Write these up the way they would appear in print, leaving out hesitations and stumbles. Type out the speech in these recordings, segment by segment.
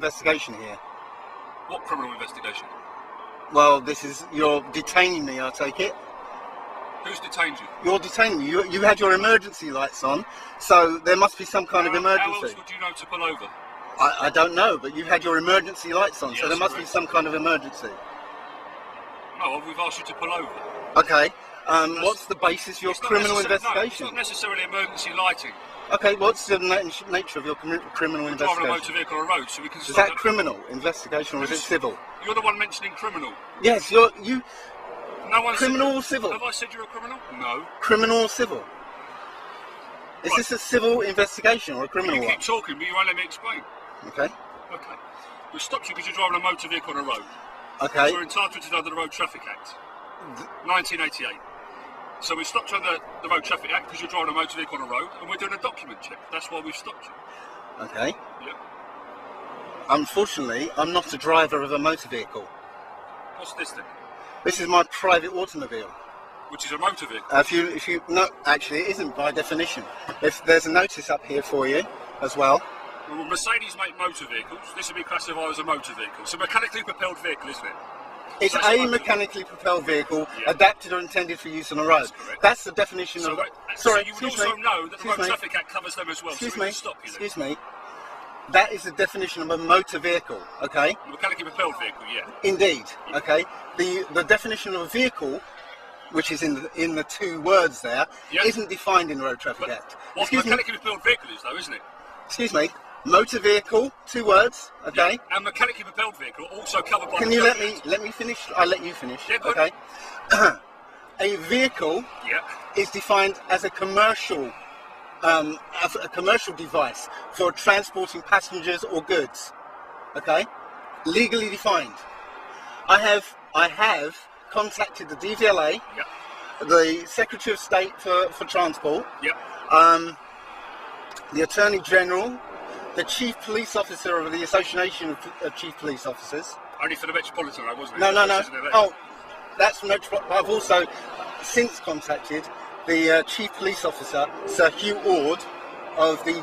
investigation here. What criminal investigation? Well, you're detaining me, I take it. Who's detained you? You're detaining me. You had your emergency lights on, so there must be some kind of emergency. How else would you know to pull over? I don't know, but you had your emergency lights on, Yes, so there must correct. be some kind of emergency. No, we've asked you to pull over. Okay. What's the basis of your criminal investigation? No, it's not necessarily emergency lighting. Okay, what's the nature of your criminal We're investigation? driving a motor vehicle on a road, so we can... Is that criminal investigation or is it civil? You're the one mentioning criminal. Yes, No one criminal said, or civil? Have I said you're a criminal? No. Criminal or civil? Is this a civil investigation or a criminal You one? keep talking, but you won't let me explain. Okay. Okay. We stopped you because you're driving a motor vehicle on a road. Okay. We're entitled to under the Road Traffic Act, 1988. So we stopped you under the Road Traffic Act because you're driving a motor vehicle on a road, and we're doing a document check. That's why we've stopped you. Okay. Yeah. Unfortunately, I'm not a driver of a motor vehicle. What's this then? This is my private automobile. Which is a motor vehicle. If you no, actually, it isn't by definition. If there's a notice up here for you as well. Well, Mercedes make motor vehicles. This would be classified as a motor vehicle. It's a mechanically propelled vehicle, isn't it? It's So a mechanically propelled vehicle, Yeah. adapted or intended for use on a road. That's correct. That's the definition So, of. so Sorry, you would excuse also me. know that the Excuse Road me. Traffic Act covers them as well. Excuse so we me. can stop you then. Excuse me. That is the definition of a motor vehicle. Okay. A mechanically propelled vehicle, yeah. Indeed. Okay. The definition of a vehicle, which is in the two words there, Yeah. isn't defined in the Road Traffic Act. What Excuse me. mechanically propelled vehicle is, though, isn't it? Excuse me. Motor vehicle, two words. Okay. And mechanically propelled vehicle also covered by. Can the you Traffic Act. let me finish? I'll let you finish. Yeah, go okay. A vehicle Yeah. is defined as a commercial device for transporting passengers or goods. Okay, legally defined. I have contacted the DVLA, Yeah. the Secretary of State for Transport, Yeah. the Attorney General, the Chief Police Officer of the Association of Chief Police Officers. Only for the Metropolitan, though, wasn't it? No. This isn't it? Oh, that's I've also since contacted the Chief Police Officer, Sir Hugh Ord, of the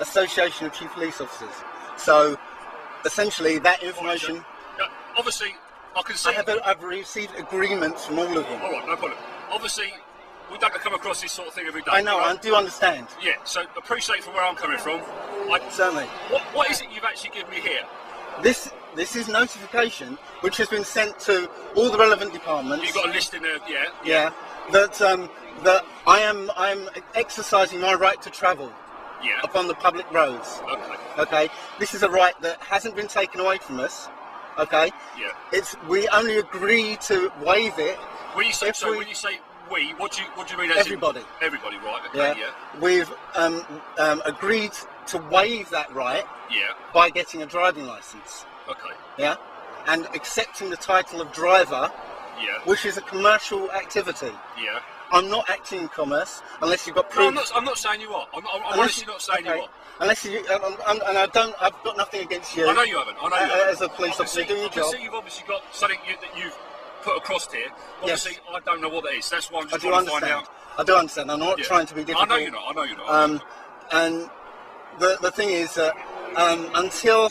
Association of Chief Police Officers. So, essentially, that information. Yeah, obviously, I can see. I've received agreements from all of them. All right, no problem. Obviously, we don't come across this sort of thing every day. I know, right? I do understand. Yeah, so appreciate from where I'm coming from. Certainly. What is it you've actually given me here? This is notification which has been sent to all the relevant departments. You've got a list in there, yeah. Yeah. That I am exercising my right to travel Yeah. upon the public roads. Okay. Okay. This is a right that hasn't been taken away from us. Okay. Yeah. We only agree to waive it. When you say when you say we, what do you mean? As Everybody. Everybody, right? Okay. Yeah. Yeah. We've agreed to waive that right Yeah. by getting a driving license. Okay. Yeah. And accepting the title of driver, Yeah. which is a commercial activity. Yeah. I'm not acting in commerce unless you've got proof. No, I'm not saying you are. I'm honestly not saying you are. Unless you, and I've got nothing against you. I know you haven't. I know you haven't. As a police officer doing your I can job. see you've obviously got something that you've put across here. Obviously, I don't know what that is. That's why I'm just trying to find out. I do understand. I'm not trying to be difficult. I know you're not. I know you're not. And the thing is that until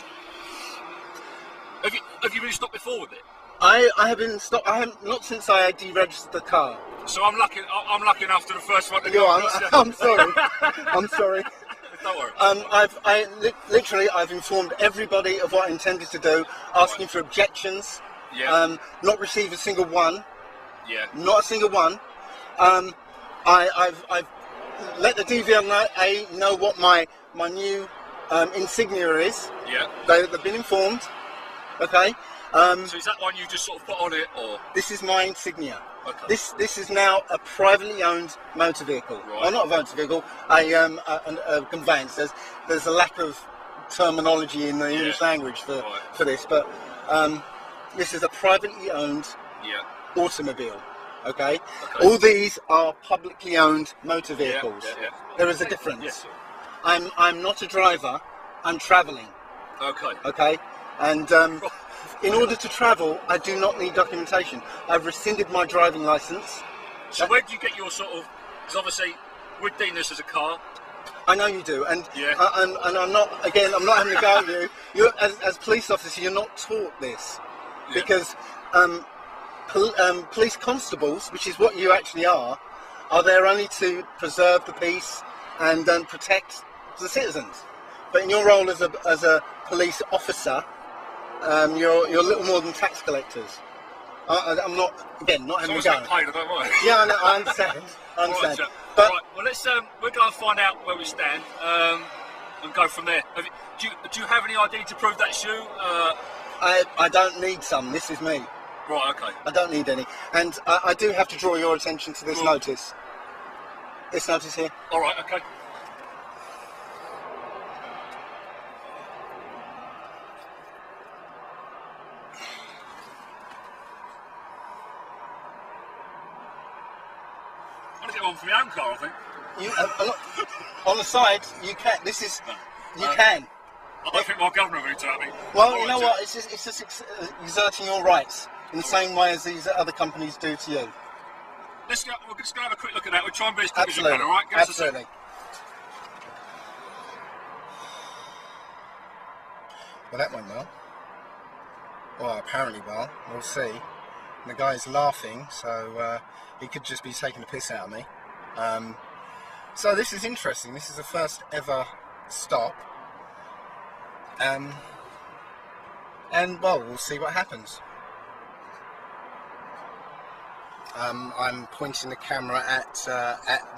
have you been stopped before with it? I have been stopped. I haven't, not since I deregistered the car. So I'm lucky enough to the first one to You go. are. I'm sorry. I'm sorry. Don't worry. I've informed everybody of what I intended to do, asking for objections. Yeah. Not received a single one. Yeah. Not a single one. I've let the DVLA know what my new insignia is. Yeah. They've been informed. Okay. So is that one you just sort of put on it, or? This is my insignia. Okay. This is now a privately owned motor vehicle. Right. Well, not a motor vehicle, a conveyance. There's a lack of terminology in the English language for this, but this is a privately owned automobile. Okay? All these are publicly owned motor vehicles. Yeah. There is a difference. Yes. I'm not a driver. I'm travelling. Okay. Okay, and in order to travel, I do not need documentation. I've rescinded my driving license. So where do you get your sort of? Because obviously we're deeming this as a car. I know you do, and yeah. and I'm not having to go at you. You, as police officers, you're not taught this, because police constables, which is what you actually are there only to preserve the peace and protect the citizens. But in your role as a police officer, you're a little more than tax collectors. I'm not having to go. Paid, I don't mind. Yeah, I understand. Right, but right, well, let's we're going to find out where we stand and go from there. Do you have any ID to prove that's you? I don't need some. This is me. Right. Okay. I don't need any, and I do have to draw your attention to this notice. This notice here. All right. Okay. I'm gonna get one for my own car, I think. On the side, you can. This is you can. I don't think my governor will tell me. Well, you know what? It's just exerting your rights in the same way as these other companies do to you. We're just going to have a quick look at that. We'll try and be as quick as we can, all right? Absolutely. Well, that went well. Well, apparently well. We'll see. The guy's laughing, so he could just be taking the piss out of me. So this is interesting. This is the first ever stop. And well, we'll see what happens. I'm pointing the camera at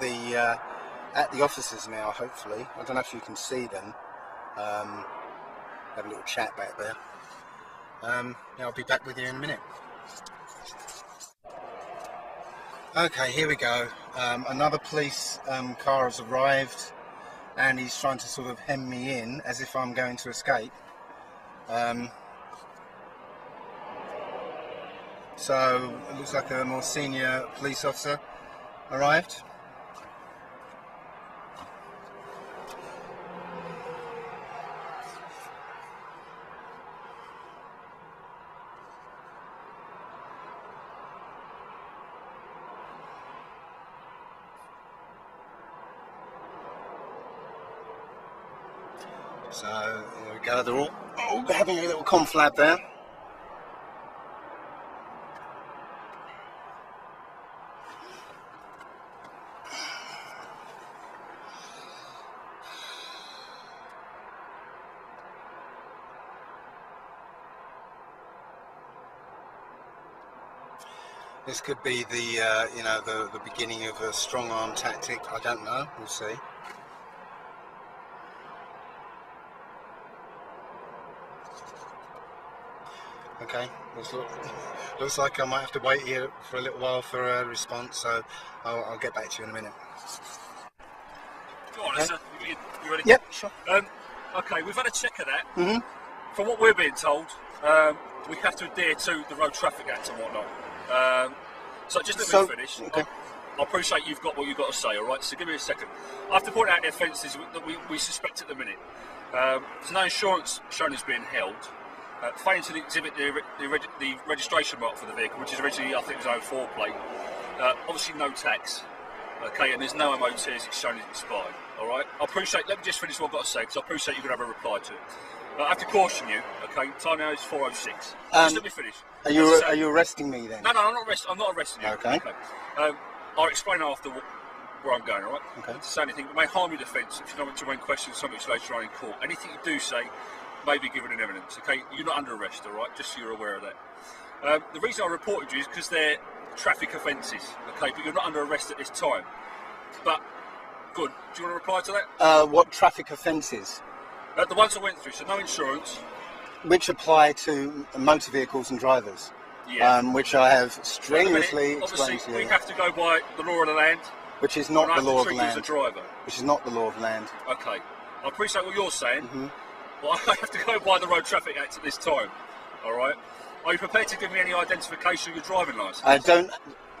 the officers now. Hopefully, I don't know if you can see them. Have a little chat back there. I'll be back with you in a minute. Okay, here we go. Another police car has arrived, and he's trying to sort of hem me in as if I'm going to escape. So it looks like a more senior police officer arrived. So there we go, they're all having a little conflab there. This could be the beginning of a strong arm tactic. I don't know. We'll see. Okay, looks like I might have to wait here for a little while for a response, so I'll get back to you in a minute. Go on, okay. You ready? Yep, sure. Okay, we've had a check of that. Mm-hmm. From what we're being told, we have to adhere to the Road Traffic Act and whatnot. So just let me finish. Okay. I appreciate you've got what you've got to say, alright? So give me a second. I have to point out the offences that we suspect at the minute. There's no insurance shown as being held. Failing to exhibit the registration mark for the vehicle, which is originally, I think, it was 04 plate. Obviously no tax. Okay, and there's no MOT as it's shown as expired. Alright? Let me just finish what I've got to say, because I appreciate you're going to have a reply to it. I have to caution you, okay, time now is 4:06. Just let me finish. Are you arresting me then? No, I'm not arresting you. Okay. I'll explain after where I'm going, alright? Okay. To say anything that may harm your defence if you don't want to remain questioned something later on in court. Anything you do say may be given in evidence, okay? You're not under arrest, alright? Just so you're aware of that. The reason I reported you is because they're traffic offences, okay? But you're not under arrest at this time. But, good. Do you want to reply to that? What traffic offences? The ones I went through, so no insurance. Which apply to motor vehicles and drivers. Yeah. Which I have strenuously explained to you. We have to go by the law of the land. Which is not the law of the land. As a driver. Which is not the law of the land. Okay. I appreciate what you're saying. Mm-hmm. Well, I have to go by the Road Traffic Act at this time. Alright? Are you prepared to give me any identification of your driving licence? I don't.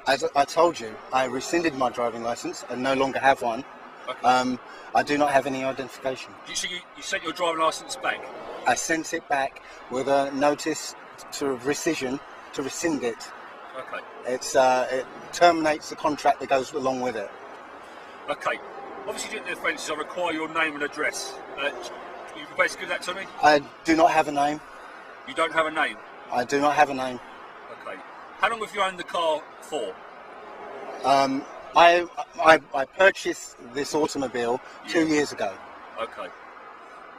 As I told you, I rescinded my driving licence and no longer have one. Okay. I do not have any identification. You sent your driving licence back? I sent it back with a notice to rescission to rescind it. Okay. It terminates the contract that goes along with it. Okay. Obviously, during the offences, I require your name and address. You prepared to give that to me? I do not have a name. You don't have a name? I do not have a name. Okay. How long have you owned the car for? I purchased this automobile 2 years ago. Okay.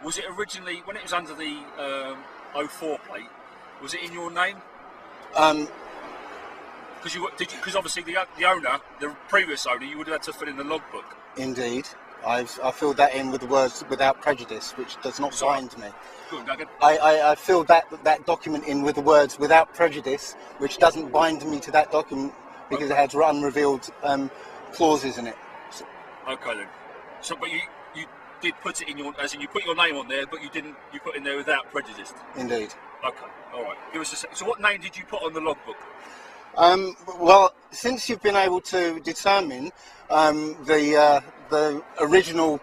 Was it originally, when it was under the 04 plate, was it in your name? Because obviously the owner, the previous owner, you would have had to fill in the logbook. Indeed. I filled that in with the words "without prejudice," which does not bind me. Good, I filled that document in with the words "without prejudice," which doesn't bind me to that document because it has unrevealed clauses in it. Okay then. So, but you did put it in your, as in you put your name on there, but you put in there without prejudice. Indeed. Okay. All right. Give us a second. So, what name did you put on the logbook? Well, since you've been able to determine the original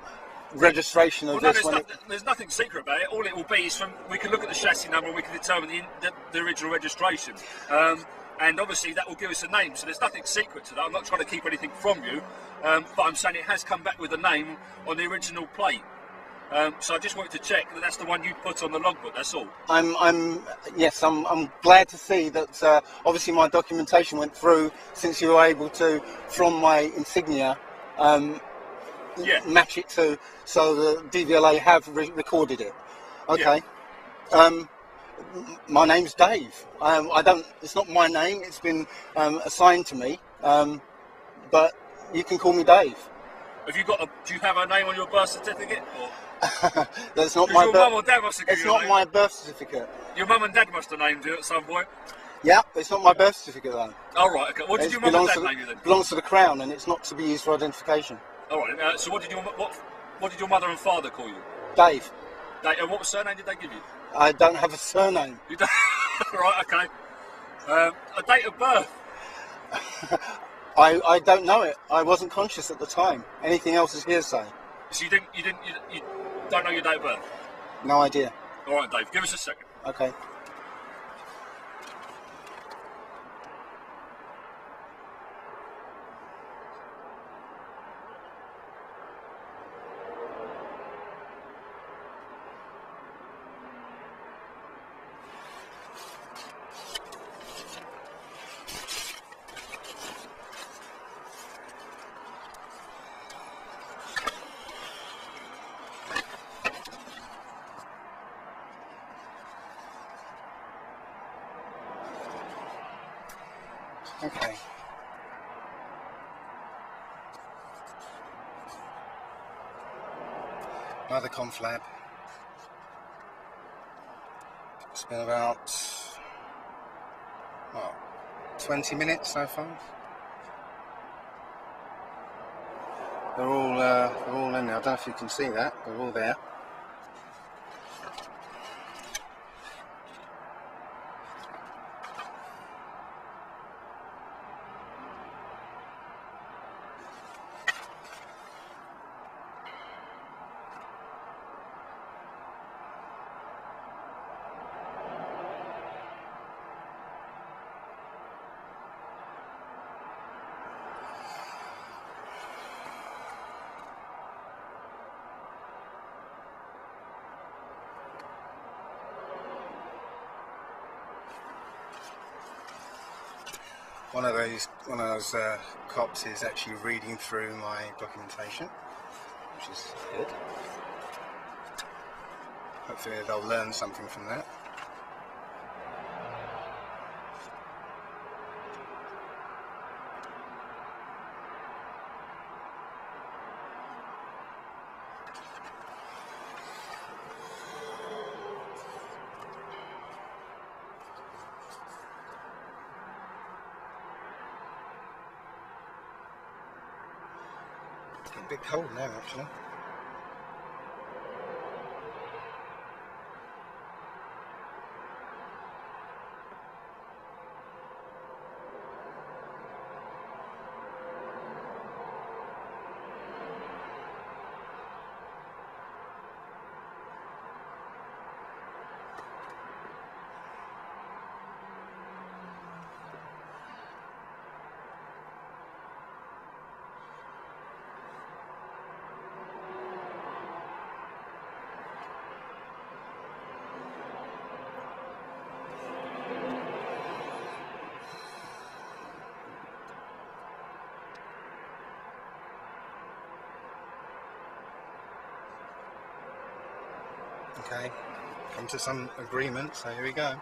registration of this one, there's nothing secret about it. All it will be is we can look at the chassis number and we can determine the original registration. And obviously that will give us a name. So there's nothing secret to that. I'm not trying to keep anything from you, but I'm saying it has come back with a name on the original plate. So I just wanted to check that that's the one you put on the logbook. That's all. I'm glad to see that. Obviously, my documentation went through since you were able to, from my insignia, match it to. So the DVLA have recorded it. Okay. Yeah. My name's Dave. It's not my name. It's been assigned to me. But you can call me Dave. Do you have a name on your birth certificate? Or? That's not my. Your mum or dad must have given you a name. It's not my birth certificate. Your mum and dad must have named you at some point. Yeah, it's not my birth certificate though. Oh right, okay. What did your mum and dad name you then? It belongs to the Crown, and it's not to be used for identification. All right. So what did your mother and father call you? Dave. And what surname did they give you? I don't have a surname. You don't? Right, okay. A date of birth? I don't know it. I wasn't conscious at the time. Anything else is hearsay. So you don't know your date of birth? No idea. All right, Dave. Give us a second. Okay. Okay. Another conflab. It's been about 20 minutes so far. They're all in there. I don't know if you can see that. They're all there. One of those cops is actually reading through my documentation, which is good. Hopefully they'll learn something from that. A bit cold now, actually. Okay, come to some agreement, so here we go.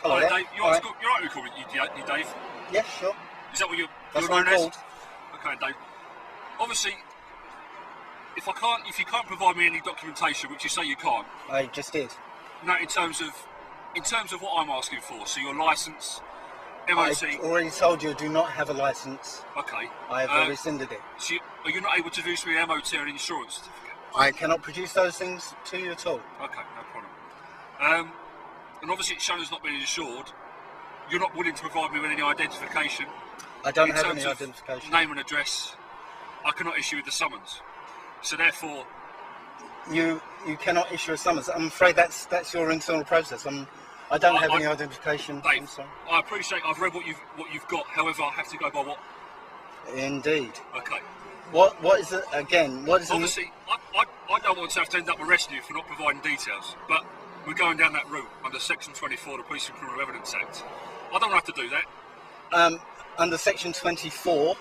Hello Hi, there. Dave. You're right recording, you Dave? Yeah, sure. Is that what you're known as? Okay, Dave. Obviously, if you can't provide me any documentation, which you say you can't. I just did. No, in terms of what I'm asking for, so your license, MOT. I already told you I do not have a license. Okay. I have rescinded it. So are you not able to produce me an MOT or an insurance certificate? I cannot produce those things to you at all. Okay, no problem. And obviously it's shown as not being insured. You're not willing to provide me with any identification. I don't have any identification. Name and address. I cannot issue the summons. So therefore, you cannot issue a summons. I'm afraid that's your internal process. I don't have any identification. Dave, I appreciate. I've read what you've got. However, I have to go by what. Indeed. Okay. What is it again? What is obviously? I don't want to have to end up arresting you for not providing details, but we're going down that route under Section 24 of the Police and Criminal Evidence Act. I don't have to do that. Under Section 24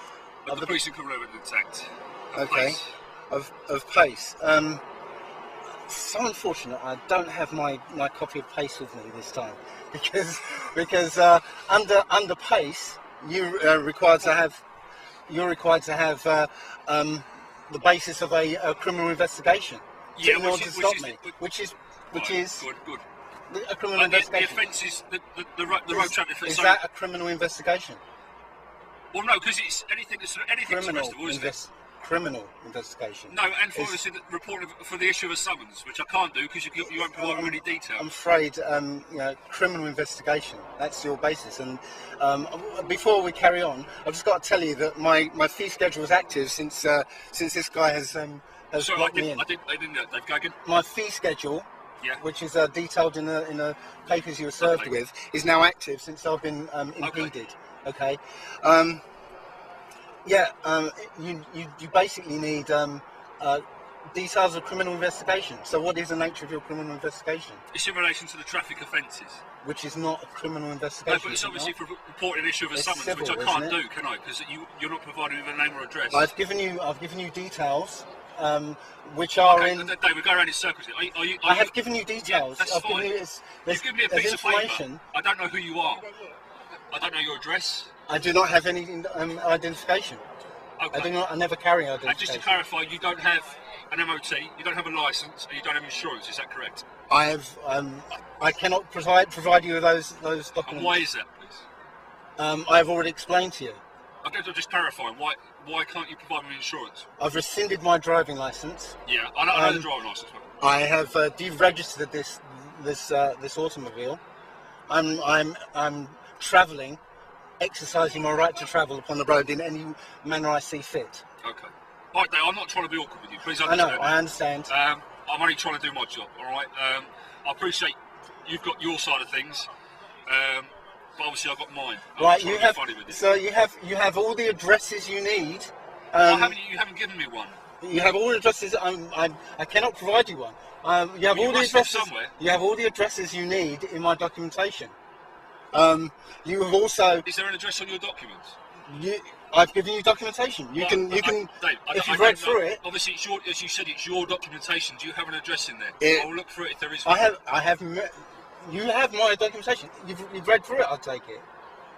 of the Police and Criminal Evidence Act. Okay. Of PACE. So unfortunate I don't have my copy of PACE with me this time because under PACE you're required to have the basis of a criminal investigation in order to stop me, which is good. A criminal investigation. The offence is the road traffic offence. Is that a criminal investigation? Well, no, because it's anything arrestable, isn't it? Criminal investigation. No, and for obviously reporting for the issue of a summons, which I can't do because you won't provide me any detail. I'm afraid, criminal investigation. That's your basis. And before we carry on, I've just got to tell you that my fee schedule is active since this guy has blocked me in. I didn't know, Dave Gagan. My fee schedule, which is detailed in the papers you were served with, is now active since I've been impeded. Okay. You basically need details of criminal investigation. So what is the nature of your criminal investigation? It's in relation to the traffic offences. Which is not a criminal investigation. No, but it's obviously for reporting an issue of a summons, civil, which I can't do, can I? Because you're not providing me with a name or address. I've given you details, which are in. Dave, we go around in circles. I have given you details. Yeah, that's fine. You've given me a piece of paper. I don't know who you are. I don't know your address. I do not have any identification. Okay. I never carry identification. And just to clarify, you don't have an MOT, you don't have a licence, and you don't have insurance. Is that correct? I have. I cannot provide you with those documents. And why is that, please? I have already explained to you. Okay, so just clarifying. Why can't you provide me insurance? I've rescinded my driving licence. Yeah, I know the driving licence. I have deregistered this automobile. I'm travelling, exercising my right to travel upon the road in any manner I see fit. Okay. All right, Dave, I'm not trying to be awkward with you. Please understand. I know, I understand. I'm only trying to do my job, all right? I appreciate you've got your side of things, but obviously I've got mine. Right, you have. So you have all the addresses you need. You haven't given me one. You have all the addresses. I cannot provide you one. You have all the addresses. You have all the addresses you need in my documentation. You have also. Is there an address on your documents? I've given you documentation. You can. Dave, if you've read through it. Obviously, it's your, as you said, it's your documentation. Do you have an address in there? I'll look through it if there is one. I have. You have my documentation. You've read through it. I take it.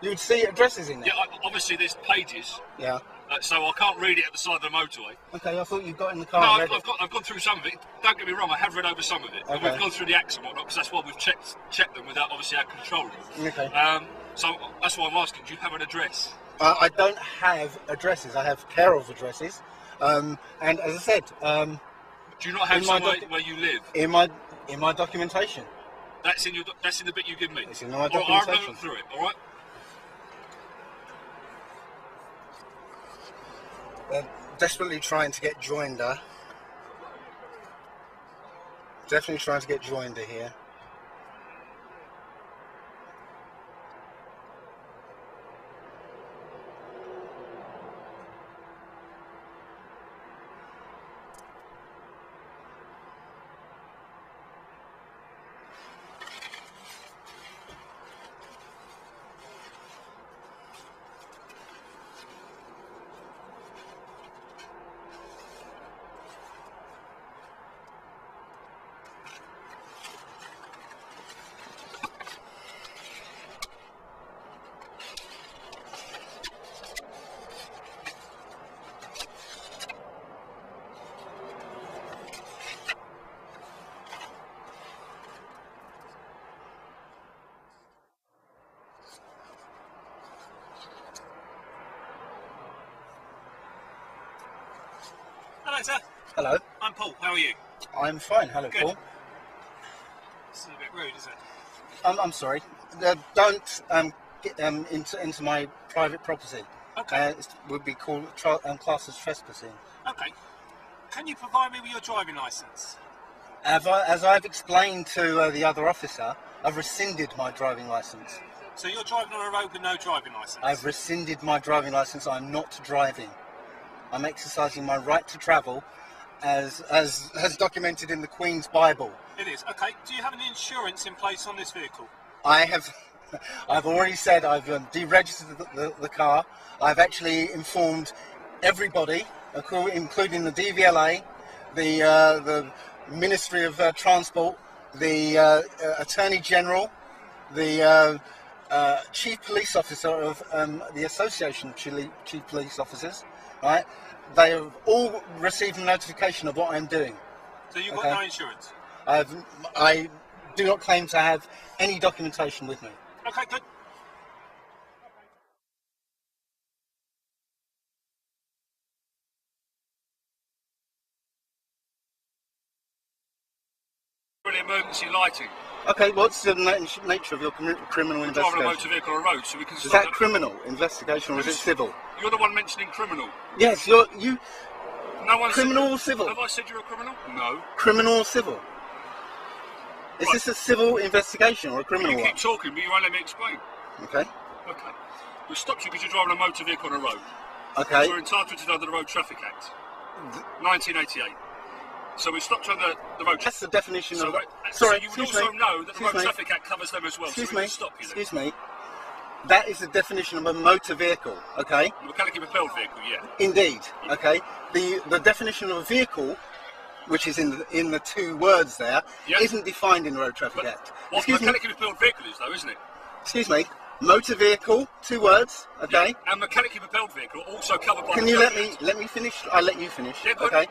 You would see addresses in there. Yeah. Obviously, there's pages. Yeah. So I can't read it at the side of the motorway. Okay, I thought you got in the car. No, and read I've gone through some of it. Don't get me wrong, I have read over some of it. Okay. We've gone through the acts and whatnot because that's why we've checked them without obviously our control. Okay. So that's why I'm asking. Do you have an address? I don't have addresses. I have care of addresses. And as I said, do you not have somewhere where you live? In my documentation. That's in the bit you give me. It's in my documentation. I'll look through it. All right. They're desperately trying to get Joinder. Definitely trying to get Joinder here. Hello, sir. Hello. I'm Paul. How are you? I'm fine. Hello, Good. Paul. This is a bit rude, isn't it? I'm sorry. Don't get into my private property. Okay. It would be called classed as trespassing. Okay. Can you provide me with your driving licence? As I've explained to the other officer, I've rescinded my driving licence. So you're driving on a road with no driving licence? I've rescinded my driving licence. I'm not driving. I'm exercising my right to travel, as documented in the Queen's Bible. It is. Okay. Do you have any insurance in place on this vehicle? I have. I've already said I've deregistered the car. I've actually informed everybody, including the DVLA, the Ministry of Transport, the Attorney General, the Chief Police Officer of the Association of Chief Police Officers. Right? They have all received a notification of what I'm doing. So you've got no insurance? I do not claim to have any documentation with me. Okay, good. Really emergency lighting. Okay, what's the nature of your criminal investigation? Driving a motor vehicle on a road, so we can. Is that criminal investigation or is it civil? You're the one mentioning criminal. Yes, you. No one. Criminal or civil? Have I said you're a criminal? No. Criminal or civil? Is this a civil investigation or a criminal one? You keep one? talking, but you won't let me explain. Okay. Okay. We stopped you because you're driving a motor vehicle on a road. Okay. We're entitled to under the Road Traffic Act, 1988. So we stopped you on the road. That's the definition of. So you would also know that the Road Traffic Act covers them as well. Excuse so me. Stop you Excuse me. That is the definition of a motor vehicle. Okay. A mechanically propelled vehicle, yeah. Indeed. Okay. The definition of a vehicle, which is in the two words there, isn't defined in the Road Traffic Act. What a mechanically propelled vehicle is, though, isn't it? Excuse me. Motor vehicle, two words. Okay. Yeah. And mechanically propelled vehicle also covered by. Can you let me finish? I'll let you finish. Yeah, okay.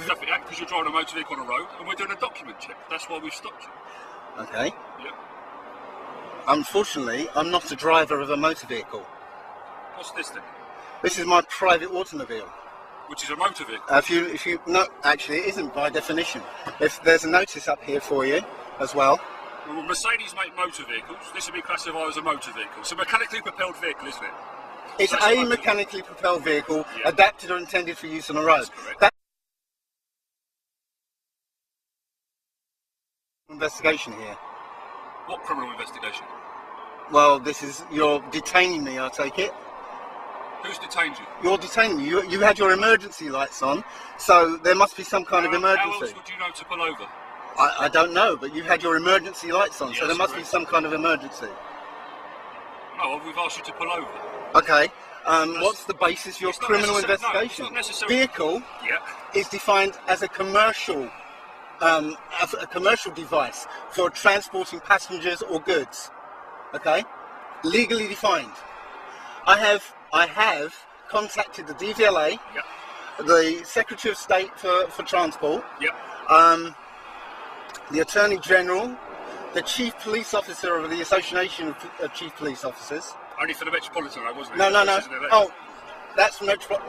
Traffic Act because you're driving a motor vehicle on a road, and we're doing a document check. That's why we've stopped you. Okay. Yeah. Unfortunately, I'm not a driver of a motor vehicle. What's this then? This is my private automobile. Which is a motor vehicle. If you no, actually, it isn't by definition. If there's a notice up here for you as well. Well, Mercedes make motor vehicles. This would be classified as a motor vehicle. It's a mechanically propelled vehicle, isn't it? It's a mechanically propelled vehicle, adapted or intended for use on a road. That's correct. Investigation here. What criminal investigation? Well, you're detaining me, I take it. Who's detained you? You're detaining me. You had your emergency lights on, so there must be some kind of emergency. How else would you know to pull over? I don't know, but you had your emergency lights on, yes, so there must be some kind of emergency. No, we've asked you to pull over. Okay. What's the basis of your criminal investigation? No, it's not Vehicle is defined as a commercial device for transporting passengers or goods. Okay, legally defined. I have contacted the DVLA, the Secretary of State for Transport, the Attorney General, the Chief Police Officer of the Association of Chief Police Officers. Only for the Metropolitan, wasn't it? No. Oh, that's Metropolitan.